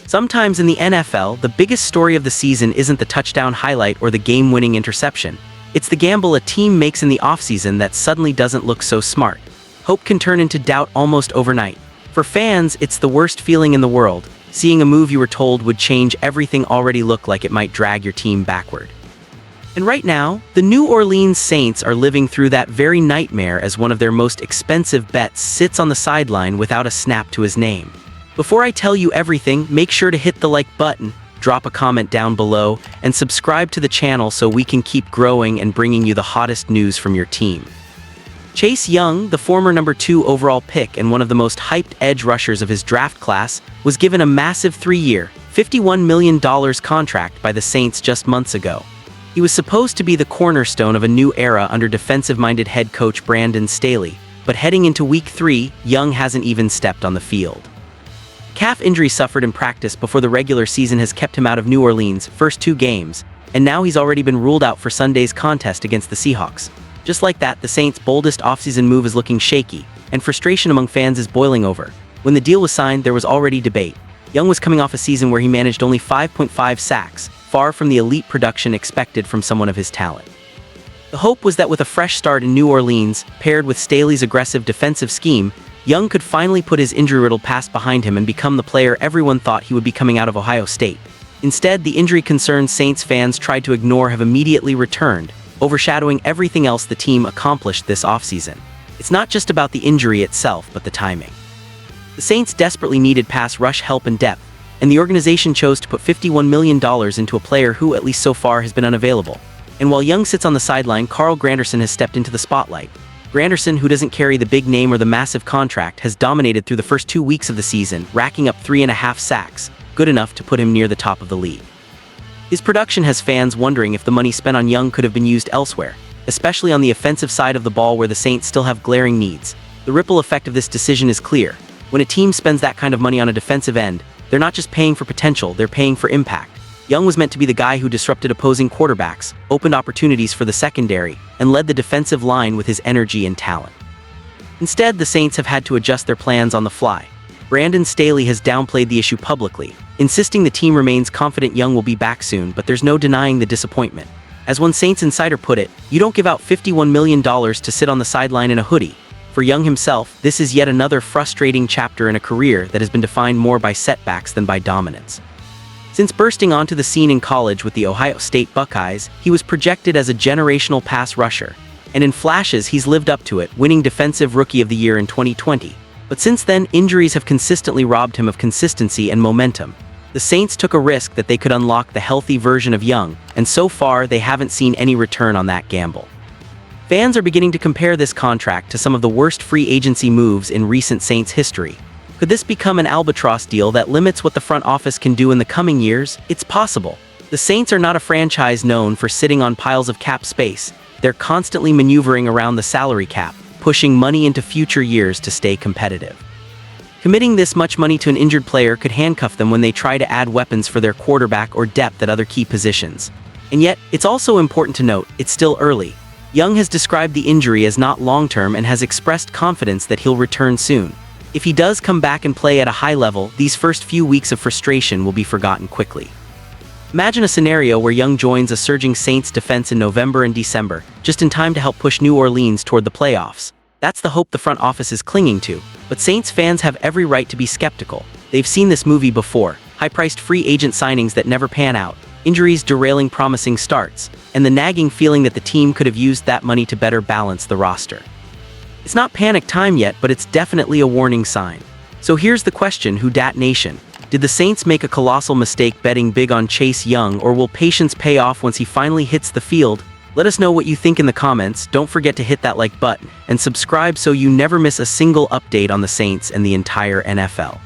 Sometimes in the NFL, the biggest story of the season isn't the touchdown highlight or the game-winning interception. It's the gamble a team makes in the offseason that suddenly doesn't look so smart. Hope can turn into doubt almost overnight. For fans, it's the worst feeling in the world. Seeing a move you were told would change everything already looked like it might drag your team backward. And right now, the New Orleans Saints are living through that very nightmare as one of their most expensive bets sits on the sideline without a snap to his name. Before I tell you everything, make sure to hit the like button, drop a comment down below, and subscribe to the channel so we can keep growing and bringing you the hottest news from your team. Chase Young, the former number 2 overall pick and one of the most hyped edge rushers of his draft class, was given a massive 3-year, $51 million contract by the Saints just months ago. He was supposed to be the cornerstone of a new era under defensive-minded head coach Brandon Staley, but heading into Week 3, Young hasn't even stepped on the field. Calf injury suffered in practice before the regular season has kept him out of New Orleans' first 2 games, and now he's already been ruled out for Sunday's contest against the Seahawks. Just like that, the Saints' boldest offseason move is looking shaky, and frustration among fans is boiling over. When the deal was signed, there was already debate. Young was coming off a season where he managed only 5.5 sacks, far from the elite production expected from someone of his talent. The hope was that with a fresh start in New Orleans, paired with Staley's aggressive defensive scheme, Young could finally put his injury-riddled past behind him and become the player everyone thought he would be coming out of Ohio State. Instead, the injury-concerned Saints fans tried to ignore have immediately returned, overshadowing everything else the team accomplished this offseason. It's not just about the injury itself, but the timing. The Saints desperately needed pass rush help and depth, and the organization chose to put $51 million into a player who, at least so far, has been unavailable. And while Young sits on the sideline, Carl Granderson has stepped into the spotlight. Granderson, who doesn't carry the big name or the massive contract, has dominated through the first 2 weeks of the season, racking up 3.5 sacks, good enough to put him near the top of the league. His production has fans wondering if the money spent on Young could have been used elsewhere, especially on the offensive side of the ball where the Saints still have glaring needs. The ripple effect of this decision is clear. When a team spends that kind of money on a defensive end, they're not just paying for potential, they're paying for impact. Young was meant to be the guy who disrupted opposing quarterbacks, opened opportunities for the secondary, and led the defensive line with his energy and talent. Instead, the Saints have had to adjust their plans on the fly. Brandon Staley has downplayed the issue publicly, insisting the team remains confident Young will be back soon, but there's no denying the disappointment. As one Saints insider put it, you don't give out $51 million to sit on the sideline in a hoodie. For Young himself, this is yet another frustrating chapter in a career that has been defined more by setbacks than by dominance. Since bursting onto the scene in college with the Ohio State Buckeyes, he was projected as a generational pass rusher, and in flashes he's lived up to it, winning Defensive Rookie of the Year in 2020. But since then, injuries have consistently robbed him of consistency and momentum. The Saints took a risk that they could unlock the healthy version of Young, and so far they haven't seen any return on that gamble. Fans are beginning to compare this contract to some of the worst free agency moves in recent Saints history. Could this become an albatross deal that limits what the front office can do in the coming years? It's possible. The Saints are not a franchise known for sitting on piles of cap space. They're constantly maneuvering around the salary cap, pushing money into future years to stay competitive. Committing this much money to an injured player could handcuff them when they try to add weapons for their quarterback or depth at other key positions. And yet, it's also important to note, it's still early. Young has described the injury as not long-term and has expressed confidence that he'll return soon. If he does come back and play at a high level, these first few weeks of frustration will be forgotten quickly. Imagine a scenario where Young joins a surging Saints defense in November and December, just in time to help push New Orleans toward the playoffs. That's the hope the front office is clinging to, but Saints fans have every right to be skeptical. They've seen this movie before: high-priced free agent signings that never pan out, injuries derailing promising starts, and the nagging feeling that the team could have used that money to better balance the roster. It's not panic time yet, but it's definitely a warning sign. So here's the question, Who Dat Nation? Did the Saints make a colossal mistake betting big on Chase Young, or will patience pay off once he finally hits the field? Let us know what you think in the comments. Don't forget to hit that like button and subscribe so you never miss a single update on the Saints and the entire NFL.